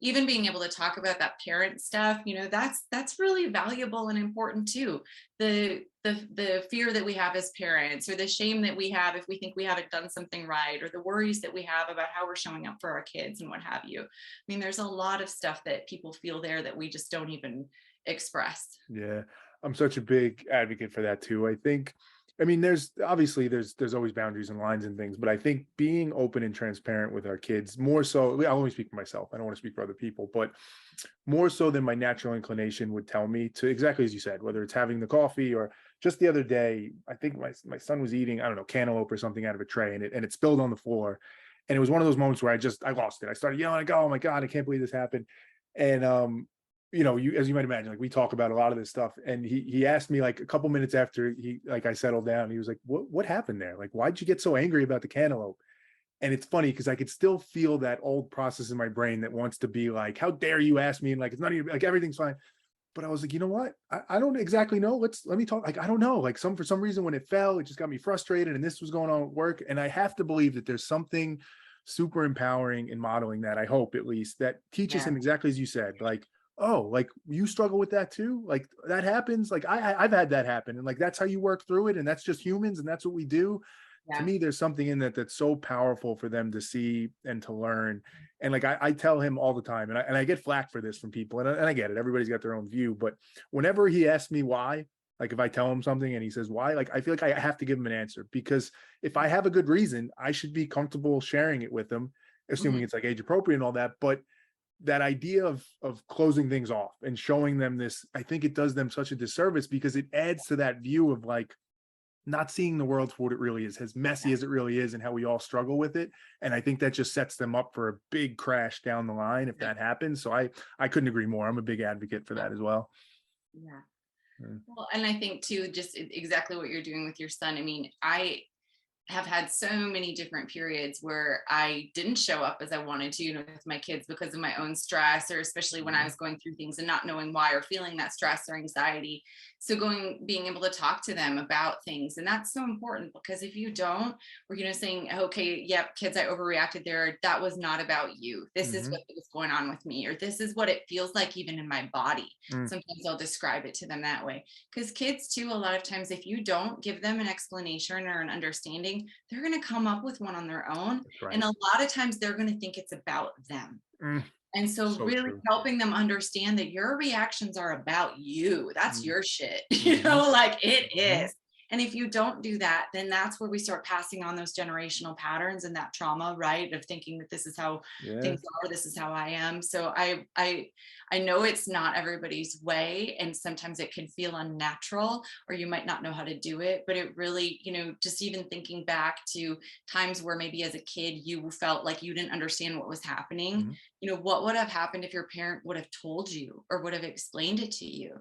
even being able to talk about that parent stuff, that's really valuable and important too. The fear that we have as parents, or the shame that we have if we think we haven't done something right, or the worries that we have about how we're showing up for our kids and what have you. I mean, there's a lot of stuff that people feel there that we just don't even express. Yeah, I'm such a big advocate for that too. I think, I mean, there's obviously there's always boundaries and lines and things, but I think being open and transparent with our kids more so, I'll only speak for myself. I don't want to speak for other people, but more so than my natural inclination would tell me to, exactly as you said, whether it's having the coffee or just the other day, I think my son was eating, I don't know, cantaloupe or something out of a tray, and it spilled on the floor. And it was one of those moments where I lost it. I started yelling, like, oh my God, I can't believe this happened. And you, as you might imagine, like we talk about a lot of this stuff, and he asked me like a couple minutes after I settled down, he was like, what happened there? Like, why'd you get so angry about the cantaloupe? And it's funny because I could still feel that old process in my brain that wants to be like, how dare you ask me? And like, it's not even like everything's fine. But I was like, you know what? I don't exactly know. Let me talk. Like, I don't know. Like for some reason when it fell, it just got me frustrated. And this was going on at work. And I have to believe that there's something super empowering in modeling that, I hope at least, that teaches Yeah. him exactly as you said, like, oh, like you struggle with that too. Like that happens. Like I've had that happen. And like that's how you work through it. And that's just humans and that's what we do. To Yeah. me, there's something in that that's so powerful for them to see and to learn. And like I tell him all the time, and I get flack for this from people, and I get it. Everybody's got their own view, but whenever he asks me why, like if I tell him something and he says why, like I feel like I have to give him an answer, because if I have a good reason, I should be comfortable sharing it with him, assuming Mhm. it's like age appropriate and all that. But that idea of closing things off and showing them this, I think it does them such a disservice because it adds to that view of like not seeing the world for what it really is, as messy as it really is, and how we all struggle with it. And I think that just sets them up for a big crash down the line if that happens. So I couldn't agree more. I'm a big advocate for that as well. Yeah. Mm. Well, and I think too, just exactly what you're doing with your son. I mean, I have had so many different periods where I didn't show up as I wanted to, with my kids because of my own stress, or especially when I Mhm. was going through things and not knowing why, or feeling that stress or anxiety. So being able to talk to them about things. And that's so important, because if you don't, or, saying, okay, yep, kids, I overreacted there. That was not about you. This is Mhm. what was going on with me, or this is what it feels like even in my body. Mm. Sometimes I'll describe it to them that way. Because kids too, a lot of times, if you don't give them an explanation or an understanding, they're going to come up with one on their own. That's And right. a lot of times they're going to think it's about them. Mm. And so So really true. helping them understand that your reactions are about you. That's Mm. your shit, Mhm. like it Mhm. is. And if you don't do that, then that's where we start passing on those generational patterns and that trauma, right? Of thinking that this is how Yeah. things are, this is how I am. So I know it's not everybody's way, and sometimes it can feel unnatural, or you might not know how to do it. But it really, just even thinking back to times where maybe as a kid you felt like you didn't understand what was happening, Mhm. what would have happened if your parent would have told you or would have explained it to you?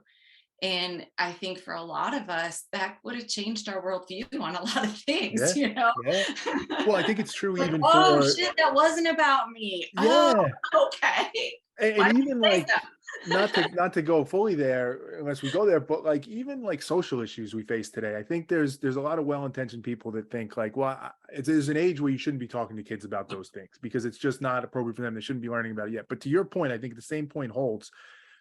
And I think for a lot of us, that would have changed our worldview on a lot of things, Yeah. Yeah. Well, I think it's true Like, even oh for, shit, that wasn't about me. Oh, yeah. okay. And Why did even you say like, so? not to go fully there unless we go there, but like even like social issues we face today, I think there's a lot of well-intentioned people that think like, well, there's an age where you shouldn't be talking to kids about those things because it's just not appropriate for them. They shouldn't be learning about it yet. But to your point, I think the same point holds.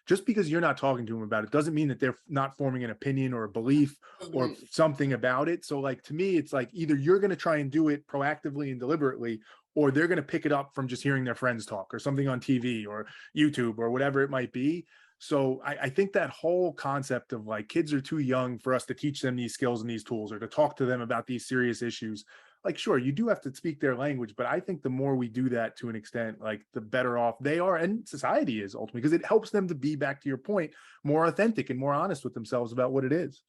Just because you're not talking to them about it doesn't mean that they're not forming an opinion or a belief or Absolutely. something about it. So like to me, it's like either you're going to try and do it proactively and deliberately, or they're going to pick it up from just hearing their friends talk or something on TV or YouTube or whatever it might be. So I think that whole concept of like kids are too young for us to teach them these skills and these tools or to talk to them about these serious issues. Like, sure, you do have to speak their language, but I think the more we do that to an extent, like the better off they are and society is ultimately, because it helps them to be, back to your point, more authentic and more honest with themselves about what it is.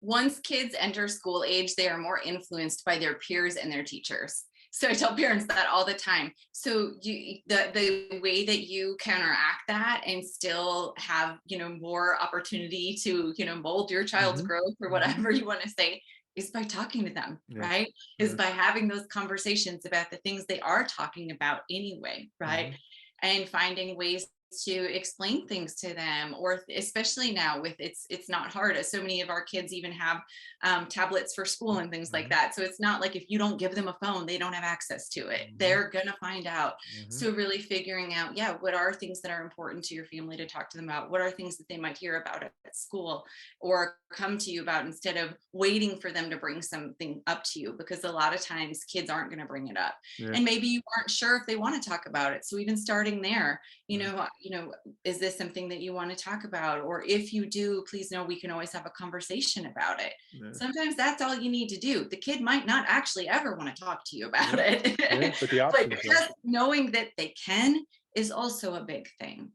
Once kids enter school age, they are more influenced by their peers and their teachers. So I tell parents that all the time. So the way that you counteract that and still have, more opportunity to, mold your child's Hmm. growth, or Hmm. whatever you want to say, is by talking to them, Yeah. right? Is Yeah. by having those conversations about the things they are talking about anyway, right? Hmm. And finding ways to explain things to them, or especially now with it's not hard, as so many of our kids even have tablets for school and things like Mhm, that. So it's not like if you don't give them a phone, they don't have access to it. mhm, They're gonna find out. mhm, So really figuring out, yeah, what are things that are important to your family to talk to them about? What are things that they might hear about at school or come to you about, instead of waiting for them to bring something up to you? Because a lot of times kids aren't going to bring it up, yeah, and maybe you aren't sure if they want to talk about it. So even starting there, yeah, is this something that you want to talk about? Or if you do, please know we can always have a conversation about it. yeah, Sometimes that's all you need to do. The kid might not actually ever want to talk to you about yeah, it, yeah, but the but option's there. just knowing that they can is also a big thing.